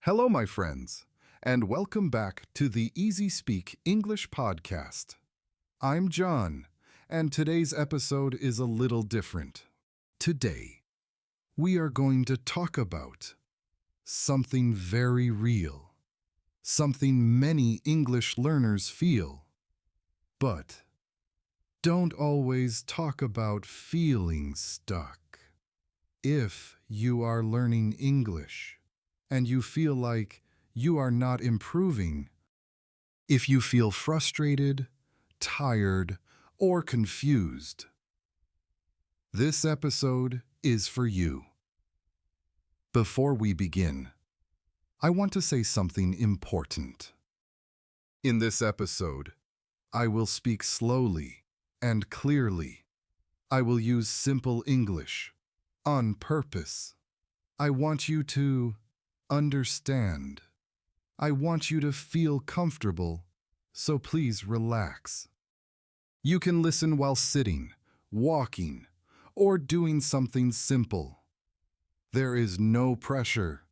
Hello, my friends, and welcome back to the EasySpeak English podcast. I'm John, and today's episode is a little different. Today, we are going to talk about something very real, something many English learners feel, but don't always talk about feeling stuck. If you are learning English, and you feel like you are not improving, if you feel frustrated, tired, or confused, this episode is for you. Before we begin, I want to say something important. In this episode, I will speak slowly and clearly. I will use simple English on purpose. I want you to understand. I want you to feel comfortable, so please relax. You can listen while sitting, walking, or doing something simple. There is no pressure.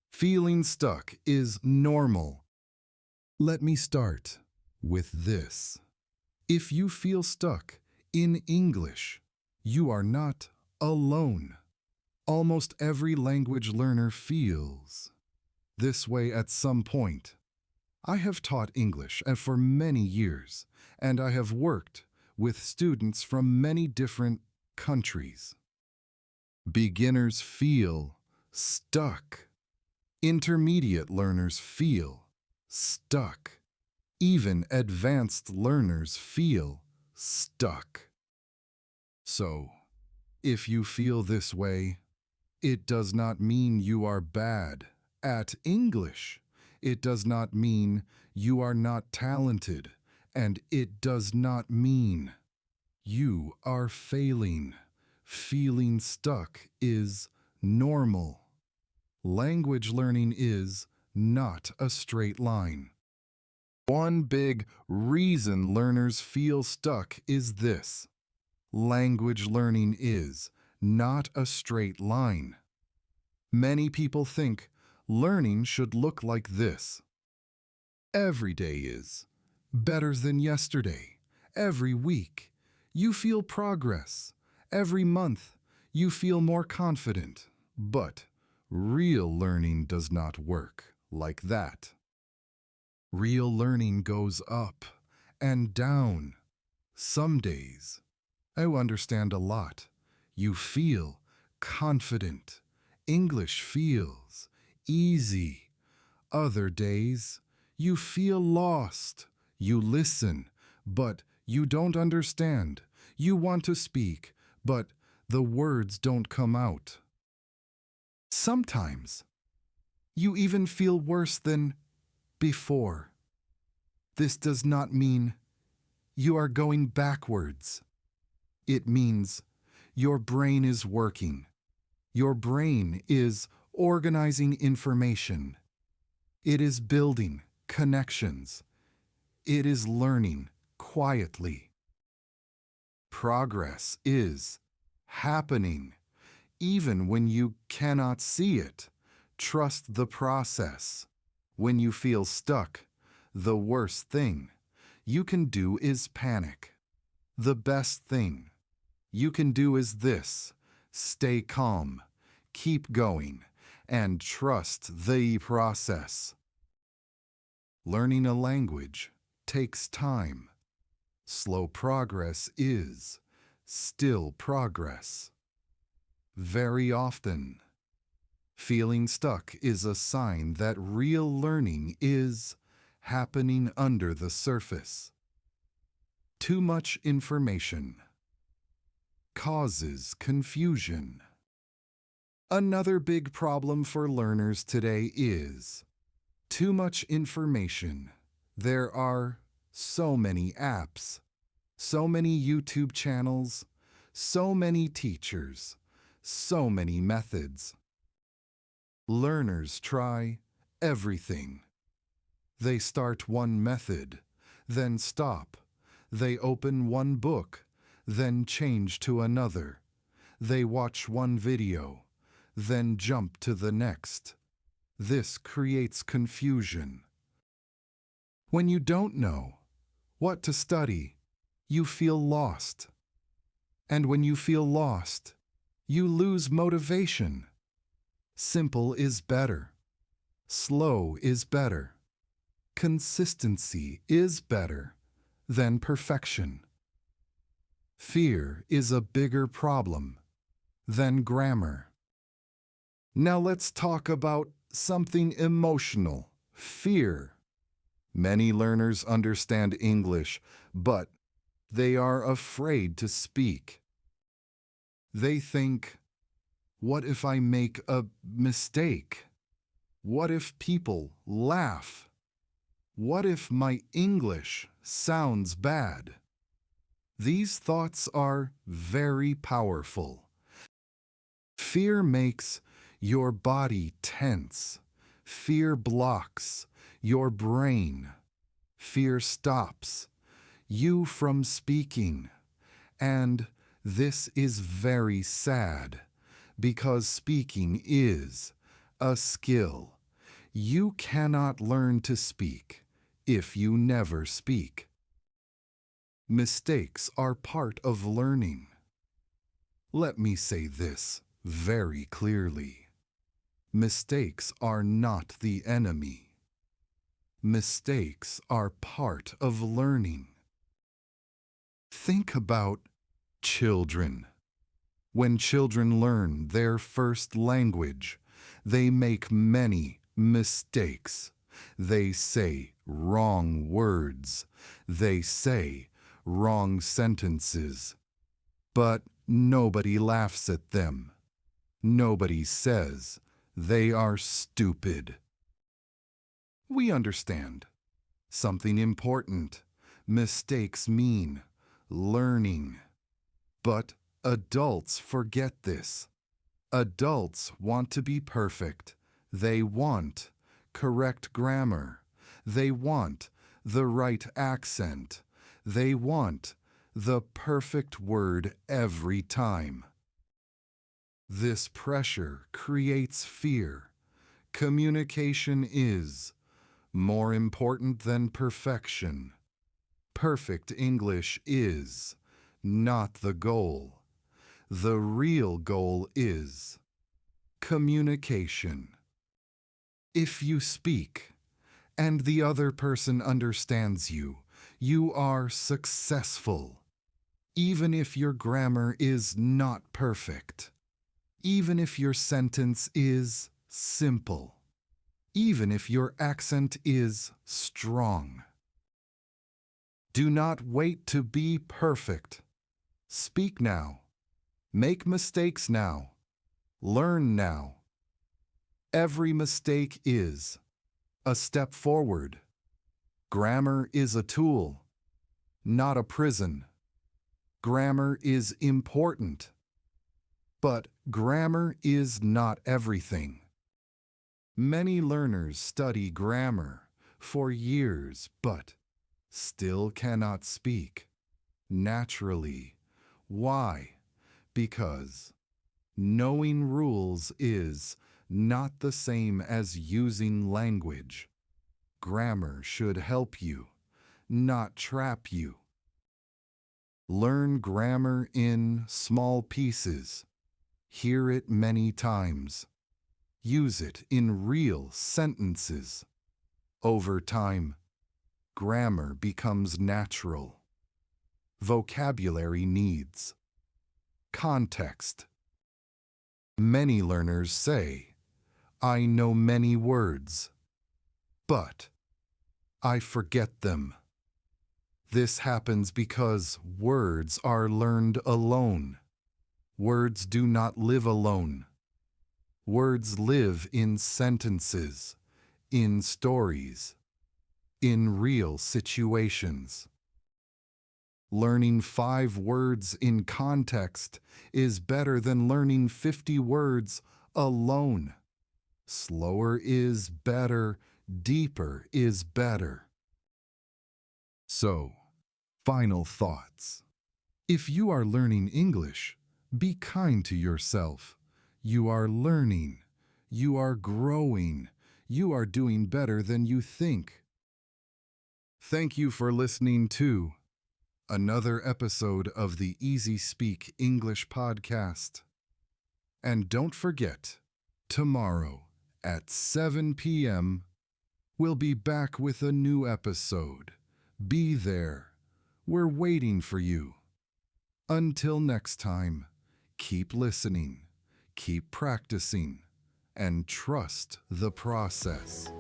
Feeling stuck is normal. Let me start with this. If you feel stuck in English, you are not alone. Almost every language learner feels this way at some point. I have taught English for many years, and I have worked with students from many different countries. Beginners feel stuck. Intermediate learners feel stuck. Even advanced learners feel stuck. So, if you feel this way, it does not mean you are bad at English. It does not mean you are not talented, and it does not mean you are failing. Feeling stuck is normal. Language learning is not a straight line. One big reason learners feel stuck is this: language learning is not a straight line. Many people think learning should look like this. Every day is better than yesterday. Every week, you feel progress. Every month, you feel more confident. But real learning does not work like that. Real learning goes up and down. Some days, I understand a lot. You feel confident. English feels easy. Other days, you feel lost. You listen, but you don't understand. You want to speak, but the words don't come out. Sometimes, you even feel worse than before. This does not mean you are going backwards. It means your brain is working. Your brain is organizing information. It is building connections. It is learning quietly. Progress is happening. Even when you cannot see it, trust the process. When you feel stuck, the worst thing you can do is panic. The best thing you can do is this: stay calm, keep going, and trust the process. Learning a language takes time. Slow progress is still progress. Very often, feeling stuck is a sign that real learning is happening under the surface. Too much information causes confusion. Another big problem for learners today is too much information. There are so many apps, so many YouTube channels, so many teachers, so many methods. Learners try everything. They start one method, then stop. They open one book, then change to another. They watch one video, then jump to the next. This creates confusion. When you don't know what to study, you feel lost. And when you feel lost, you lose motivation. Simple is better. Slow is better. Consistency is better than perfection. Fear is a bigger problem than grammar. Now let's talk about something emotional, fear. Many learners understand English, but they are afraid to speak. They think, what if I make a mistake? What if people laugh? What if my English sounds bad? These thoughts are very powerful. Fear makes your body tense. Fear blocks your brain. Fear stops you from speaking. And this is very sad, because speaking is a skill. You cannot learn to speak if you never speak. Mistakes are part of learning. Let me say this very clearly. Mistakes are not the enemy. Mistakes are part of learning. Think about children. When children learn their first language, they make many mistakes. They say wrong words. They say wrong sentences. But nobody laughs at them. Nobody says they are stupid. We understand something important. Mistakes mean learning. But adults forget this. Adults want to be perfect. They want correct grammar. They want the right accent. They want the perfect word every time. This pressure creates fear. Communication is more important than perfection. Perfect English is not the goal. The real goal is communication. If you speak and the other person understands you, you are successful. Even if your grammar is not perfect. Even if your sentence is simple. Even if your accent is strong. Do not wait to be perfect. Speak now. Make mistakes now. Learn now. Every mistake is a step forward. Grammar is a tool, not a prison. Grammar is important. But grammar is not everything. Many learners study grammar for years, but still cannot speak naturally. Why? Because knowing rules is not the same as using language. Grammar should help you, not trap you. Learn grammar in small pieces. Hear it many times. Use it in real sentences. Over time, grammar becomes natural. Vocabulary needs context. Many learners say, I know many words, but I forget them. This happens because words are learned alone. Words do not live alone. Words live in sentences, in stories, in real situations. Learning 5 words in context is better than learning 50 words alone. Slower is better, deeper is better. So, final thoughts. If you are learning English, be kind to yourself. You are learning. You are growing. You are doing better than you think. Thank you for listening to another episode of the EasySpeak English podcast. And don't forget, tomorrow at 7 p.m., we'll be back with a new episode. Be there. We're waiting for you. Until next time, keep listening, keep practicing, and trust the process.